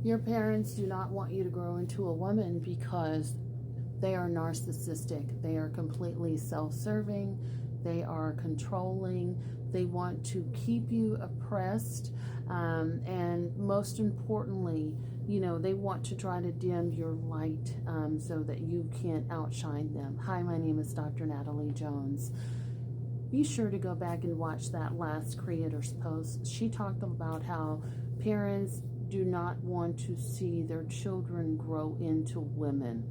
Your parents do not want you to grow into a woman because they are narcissistic. They are completely self-serving. They are controlling. They want to keep you oppressed. And most importantly, they want to try to dim your light so that you can't outshine them. Hi, my name is Dr. Natalie Jones. Be sure to go back and watch that last creator's post. She talked about how parents do not want to see their children grow into women.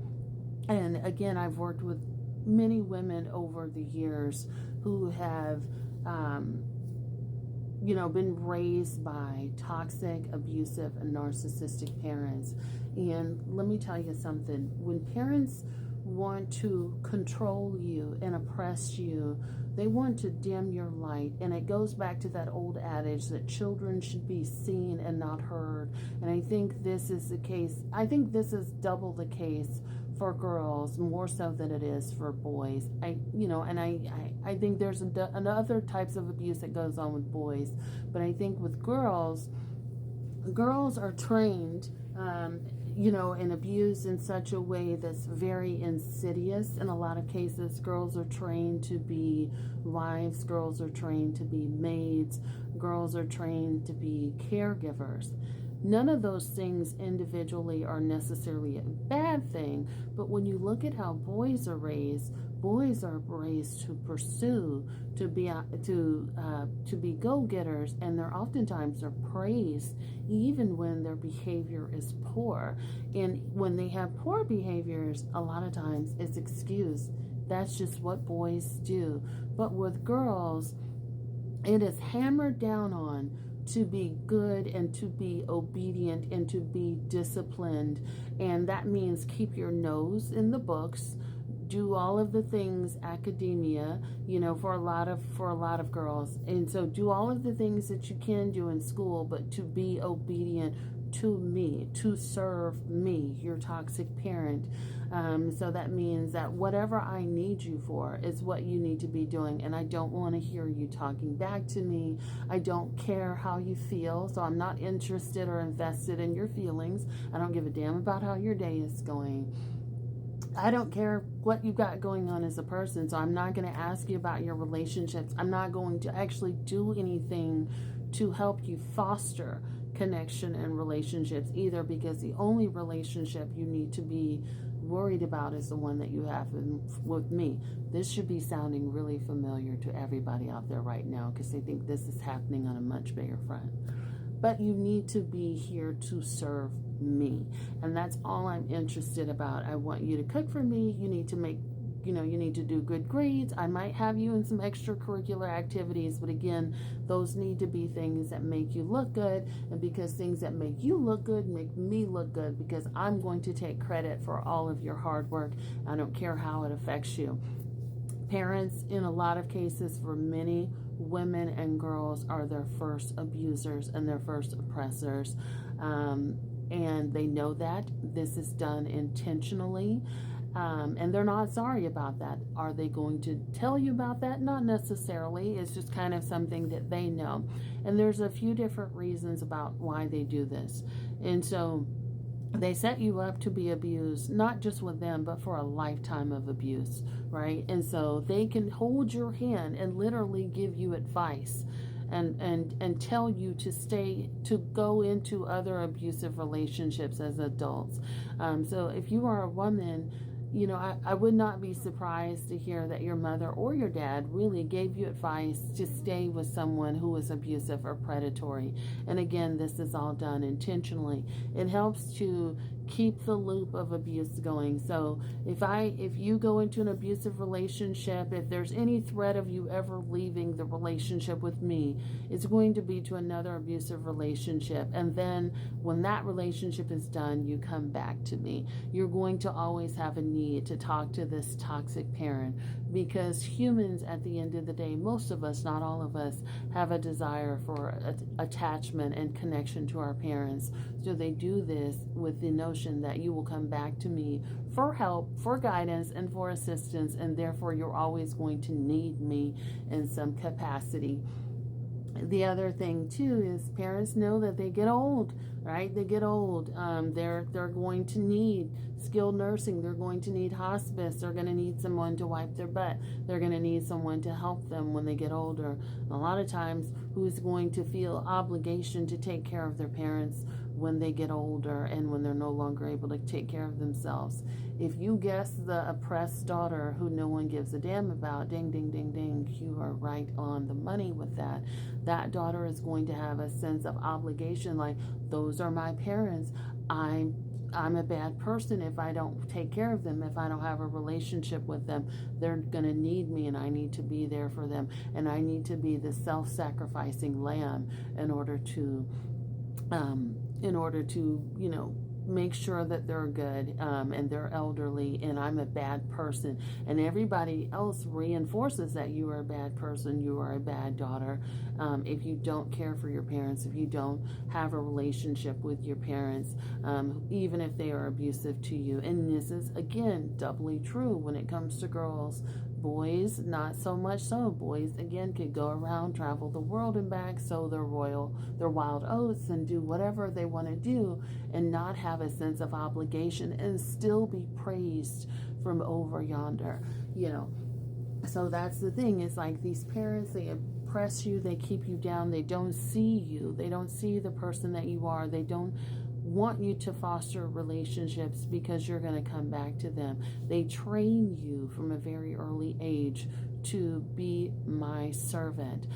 And again, I've worked with many women over the years who have, been raised by toxic, abusive, and narcissistic parents. And let me tell you something. When parents want to control you and oppress you, they want to dim your light. And it goes back to that old adage that children should be seen and not heard. And I think this is the case. I think this is double the case for girls, more so than it is for boys. I think there's another types of abuse that goes on with boys, but I think with girls are trained and abused in such a way that's very insidious. In a lot of cases, girls are trained to be wives, girls are trained to be maids, girls are trained to be caregivers. None of those things individually are necessarily a bad thing, but when you look at how boys are raised to pursue, to be go-getters, and they're praised even when their behavior is poor. And when they have poor behaviors, a lot of times it's excused. That's just what boys do. But with girls, it is hammered down on to be good and to be obedient and to be disciplined. And that means keep your nose in the books, do all of the things academia, for a lot of girls. And so do all of the things that you can do in school, but to be obedient to me, to serve me, your toxic parent. So that means that whatever I need you for is what you need to be doing. And I don't want to hear you talking back to me. I don't care how you feel. So I'm not interested or invested in your feelings. I don't give a damn about how your day is going. I don't care what you've got going on as a person. So I'm not going to ask you about your relationships. I'm not going to actually do anything to help you foster connection and relationships either, because the only relationship you need to be worried about is the one that you have with me. This should be sounding really familiar to everybody out there right now because they think this is happening on a much bigger front. But you need to be here to serve me. And that's all I'm interested about. I want you to cook for me. You need to you need to do good grades. I might have you in some extracurricular activities, but again, those need to be things that make you look good. And because things that make you look good make me look good, because I'm going to take credit for all of your hard work. I don't care how it affects you. Parents, in a lot of cases, for many women and girls, are their first abusers and their first oppressors. And they know that this is done intentionally. And they're not sorry about that. Are they going to tell you about that? Not necessarily. It's just kind of something that they know. And there's a few different reasons about why they do this. And so they set you up to be abused, not just with them, but for a lifetime of abuse, right? And so they can hold your hand and literally give you advice and tell you to go into other abusive relationships as adults. So if you are a woman, I would not be surprised to hear that your mother or your dad really gave you advice to stay with someone who is abusive or predatory. And again, this is all done intentionally. It helps to keep the loop of abuse going. So if you go into an abusive relationship, if there's any threat of you ever leaving the relationship with me, it's going to be to another abusive relationship. And then when that relationship is done, you come back to me. You're going to always have a need to talk to this toxic parent, because humans, at the end of the day, most of us, not all of us, have a desire for attachment and connection to our parents. So they do this with the notion that you will come back to me for help, for guidance, and for assistance, and therefore you're always going to need me in some capacity. The other thing too is parents know that they get old, right? They get old. They're going to need skilled nursing. They're going to need hospice. They're going to need someone to wipe their butt. They're going to need someone to help them when they get older. A lot of times, who's going to feel obligation to take care of their parents when they get older and when they're no longer able to take care of themselves? If you guess the oppressed daughter who no one gives a damn about, ding, ding, ding, ding, you are right on the money with that. That daughter is going to have a sense of obligation, like, those are my parents. I'm a bad person if I don't take care of them, if I don't have a relationship with them. They're going to need me, and I need to be there for them, and I need to be the self-sacrificing lamb in order to make sure that they're good, and they're elderly, and I'm a bad person. And everybody else reinforces that you are a bad person, you are a bad daughter, if you don't care for your parents, if you don't have a relationship with your parents, even if they are abusive to you. And this is, again, doubly true when it comes to girls. Boys, not so much so. Boys, again, could go around, travel the world and back, sow their wild oats, and do whatever they want to do, and not have a sense of obligation, and still be praised from over yonder. So that's the thing. It's like these parents, they oppress you, they keep you down, they don't see you, they don't see the person that you are, they don't want you to foster relationships because you're going to come back to them. They train you from a very early age to be my servant,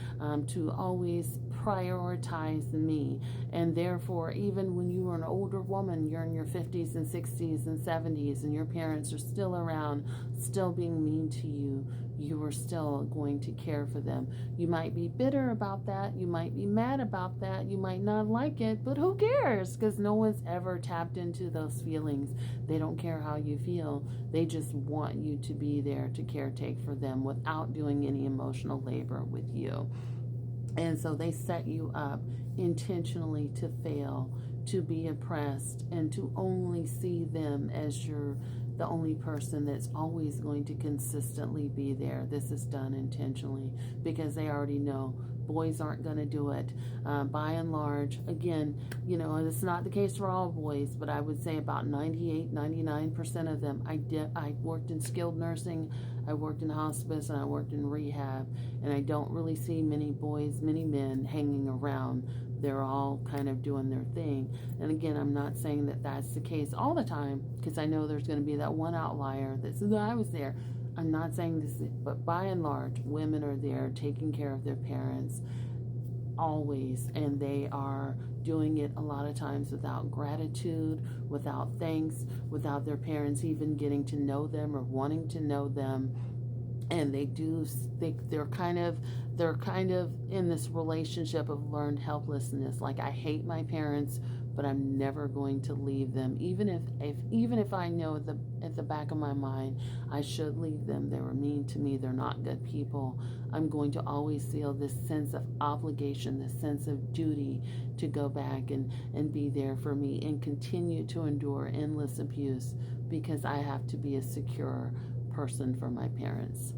to always prioritize me. And therefore, even when you are an older woman, you're in your 50s and 60s and 70s, and your parents are still around, still being mean to you, you are still going to care for them. You might be bitter about that. You might be mad about that. You might not like it, but who cares? Because no one's ever tapped into those feelings. They don't care how you feel. They just want you to be there to caretake for them without doing any emotional labor with you. And so they set you up intentionally to fail, to be oppressed, and to only see them as the only person that's always going to consistently be there. This is done intentionally because they already know boys aren't going to do it. By and large, again, it's not the case for all boys, but I would say about 98-99% of them. I worked in skilled nursing, I worked in hospice, and I worked in rehab, and I don't really see many men hanging around. They're all kind of doing their thing. And again, I'm not saying that that's the case all the time, because I know there's going to be that one outlier that says, I was there. I'm not saying this, but by and large, women are there taking care of their parents always, and they are doing it a lot of times without gratitude, without thanks, without their parents even getting to know them or wanting to know them. And they're kind of in this relationship of learned helplessness. Like, I hate my parents, but I'm never going to leave them, even if I know at the back of my mind I should leave them. They were mean to me. They're not good people. I'm going to always feel this sense of obligation, this sense of duty to go back and be there for me and continue to endure endless abuse, because I have to be a secure person for my parents.